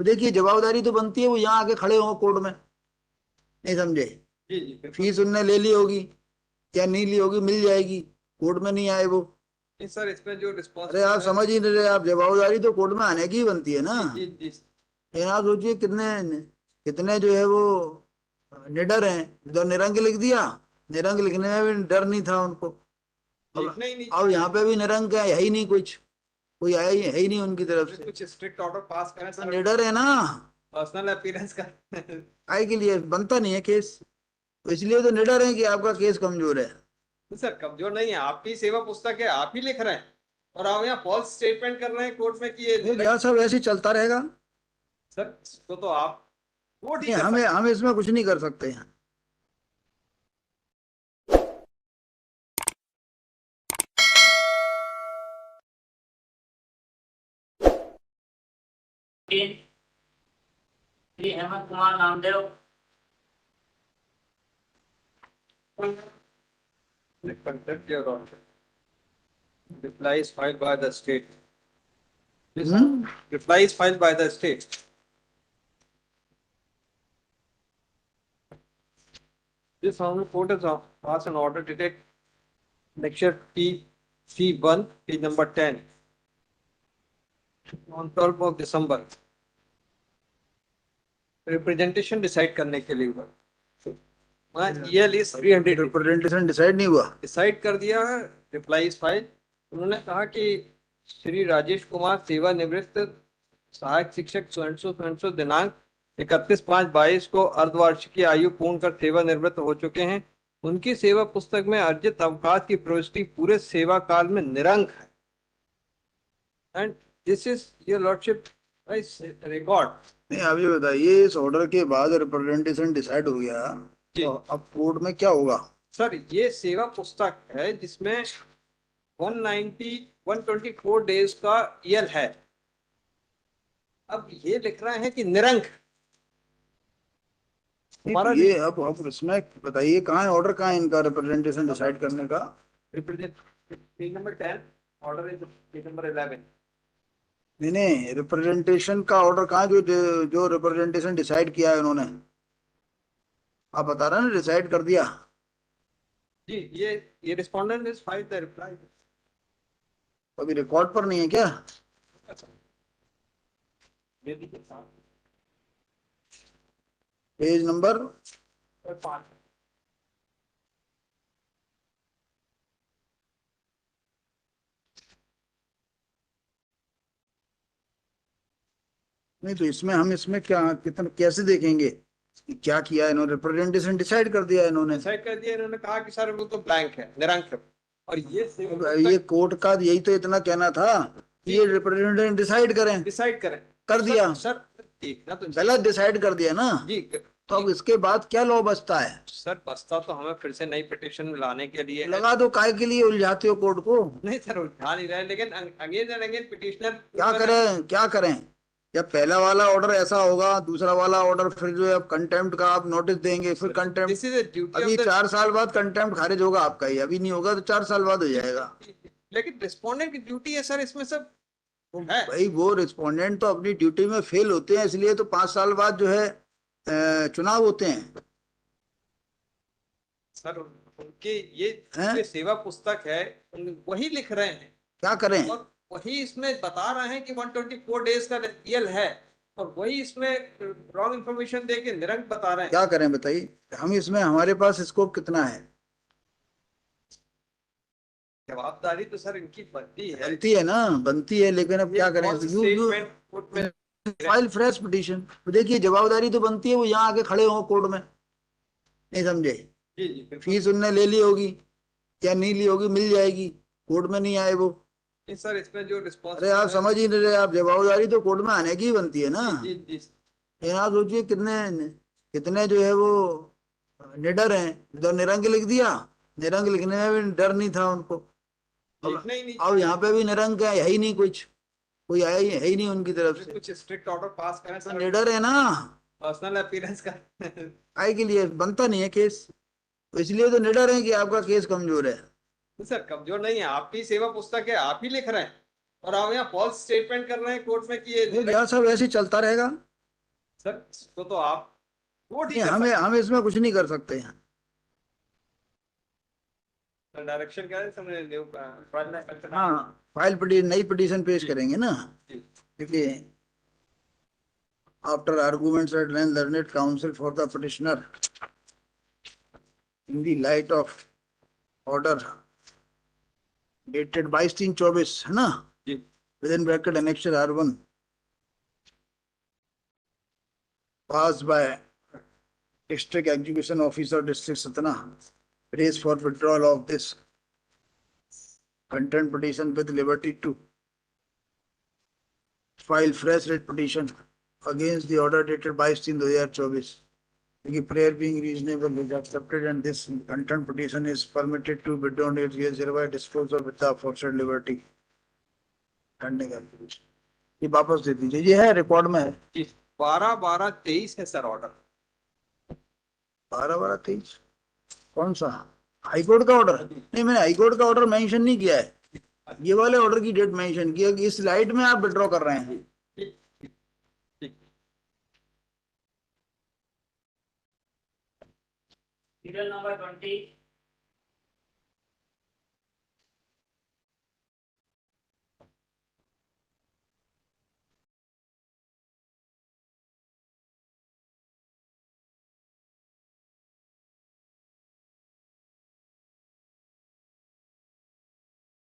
तो देखिए जवाबदारी तो बनती है वो यहाँ आके खड़े हो कोर्ट में। नहीं समझे? जी जी बिल्कुल। फीस उनने ले ली होगी या नहीं ली होगी, मिल जाएगी, कोर्ट में नहीं आए वो। नहीं सर, इसमें जो अरे रिस्पॉन्सिबल आप है। समझ ही नहीं रहे, आप जवाबदारी तो कोर्ट में आने की ही बनती है ना। जी जी जी। लेकिन आप सोचिए कितने कितने जो है वो निडर हैं, जो निरंक लिख दिया, निरंक लिखने में भी डर नहीं था उनको। अब लिखना ही नहीं अब चाहिए। यहाँ पे भी निरंक है ही नहीं, कुछ कोई आया ही है ही नहीं उनकी तरफ से। कुछ स्ट्रिक्ट ऑर्डर पास करें तो सर, निडर है ना, पर्सनल अपीयरेंस का। आय के लिए बनता नहीं है केस। तो इसलिए तो निडर है कि आपका केस कमजोर है। सर कमजोर नहीं है, आपकी सेवा पुस्तक है, आप ही लिख रहे हैं और आप यहाँ फॉल्स स्टेटमेंट कर रहे हैं कोर्ट में कि ये तो क्या सब ऐसे ही चलता रहेगा? सर तो आप कोर्ट ही नहीं, कर हमें सकते हम इसमें कुछ नहीं कर सकते हैं। श्री हेमंत कुमार नामदेव। हैं। Contempt your honor. Reply is filed by the state. This reply is filed by the state. This honorable court has passed an order dated lecture PC1, page number 10, on 12th of December. Representation decide करने के लिए EL is 300 representation decide नहीं हुआ। Decide कर दिया है। Reply is file. उन्होंने कहा कि श्री राजेश कुमार सेवानिवृत्त सहायक शिक्षक स्वयं दिनांक 31/5/22 को अर्धवार्षिकीय आयु पूर्ण कर सेवानिवृत्त हो चुके हैं। उनकी सेवा पुस्तक में अर्जित अवकाश की प्रविष्टि पूरे सेवा काल में निरंक है। And this is your lordship record. नहीं, आप ये बताइए, इस ऑर्डर के बाद रिप्रेजेंटेशन डिसाइड हो गया जी। तो अब कोर्ट में क्या होगा? सर ये सेवा पुस्तक है जिसमें 124 डेज का EL है। अब ये लिख रहे हैं कि निरंक। हमारा ये अब इसमें बताइए कहाँ है ऑर्डर, कहाँ है इनका रिप्रेजेंटेशन डिसाइड करने का? Page number 10 order is page number 11। नहीं नहीं, रिप्रेजेंटेशन का ऑर्डर कहाँ, जो जो रिप्रेजेंटेशन डिसाइड किया है उन्होंने? आप बता रहे हैं ना, डिसाइड कर दिया। जी ये respondent is file the reply. अभी रिकॉर्ड पर नहीं है क्या? Page number 5। नहीं, तो इसमें हम इसमें क्या कितना कैसे देखेंगे कि क्या किया है इन्होंने? रिप्रेजेंटेशन डिसाइड कर दिया है इन्होंने। डिसाइड कर दिया। इन्होंने कहा कि सर वो तो ब्लैंक है, निरंक है। और ये कोर्ट का यही तो इतना कहना था कि ये रिप्रेजेंटेशन डिसाइड करें, डिसाइड करें। कर दिया। सर देखना तो गलत डिसाइड कर दिया ना जी। तो अब इसके बाद क्या लॉ बचता है? सर बस्ता तो हमें फिर से नई पिटीशन लाने के लिए है। लगा दो, काय के लिए उलझाते हो कोर्ट को? नहीं सर उठा नहीं रहे, लेकिन अगेन एंड अगेन पिटिशनर क्या करें, क्या करें? जब पहला वाला ऑर्डर ऐसा होगा, दूसरा वाला ऑर्डर फिर जो है अब कंटेम्प्ट का आप नोटिस देंगे, फिर contempt. This is a duty अभी ऑफ द 4 साल बाद कंटेम्प्ट खारिज होगा आपका, ही अभी नहीं होगा तो 4 साल बाद हो जाएगा। लेकिन रिस्पोंडेंट की ड्यूटी है सर इसमें सब है। भाई वो रिस्पोंडेंट तो अपनी ड्यूटी में फेल होते हैं, इसलिए तो 5 साल बाद जो है चुनाव होते हैं। सर उनके ये हैं? जो सेवा पुस्तक है वही लिख रहे हैं क्या करें? और वही इसमें बता रहे हैं कि 124 डेज का EL है और वही इसमें रॉन्ग इंफॉर्मेशन दे के निरंक बता रहे हैं। क्या करें बताइए? हम इसमें हमारे पास स्कोप कितना है? जवाबदारी तो सर इनकी बनती है। बनती है ना, बनती है, लेकिन अब क्या करें? File fresh petition. तो देखिए जवाबदारी तो बनती है वो यहाँ आके खड़े हो कोर्ट में। नहीं समझे? जी जी बिल्कुल। फीस उनने ले ली होगी या नहीं ली होगी, मिल जाएगी, कोर्ट में नहीं आए वो। सर इसमें जो अरे आप समझ ही नहीं रहे, आप जवाबदारी तो कोर्ट में आने की ही बनती है ना। जी जी। लेकिन आप सोचिए कितने कितने जो है वो निडर हैं, जो निरंक लिख दिया, निरंक लिखने में भी डर नहीं था उनको। लिखना ही नहीं अब यहाँ पे भी निरंक है ही नहीं, कुछ कोई आया ही है ही नहीं उनकी तरफ से। कुछ स्ट्रिक्ट ऑर्डर पास करें तो सर, निडर है ना, पर्सनल अपीयरेंस का। आय के लिए बनता नहीं है केस। तो इसलिए तो निडर है कि आपका केस कमजोर है। सर कमजोर नहीं है, आपकी सेवा पुस्तक है, आप ही लिख रहे हैं और आप यहाँ फॉल्स स्टेटमेंट कर रहे हैं कोर्ट में कि ये तो क्या सब ऐसे ही चलता रहेगा? सर इसको तो आप वो नहीं, ठीक कर हम इसमें कुछ नहीं कर सकते हैं। सकते। डायरेक्शन क्या है समझ न्यू हाँ, फाइल पिटी नई पिटीशन पेश जी। करेंगे ना। जी। देखिए, after arguments at length learned counsel for the petitioner in the light of order dated 22/3/24, है ना, जी। Within bracket annexure R1 passed by district execution officer district Satna, prays for withdrawal of this content petition with liberty to file fresh writ petition against the order dated 22/3/2024. The prayer being reasonable is accepted and this content petition is permitted to be done. It is hereby disposed of with the aforesaid liberty. Pending application. ये वापस दे दीजिए, ये है record में है। जी 12/12/23 है sir order. 12/12/23 कौन सा? हाईकोर्ट का ऑर्डर? नहीं, मैंने हाईकोर्ट का ऑर्डर मेंशन नहीं किया है, ये वाले ऑर्डर की डेट मेंशन किया कि इस लाइट में आप विड्रॉ कर रहे हैं। ठीक ठीक। Serial number 20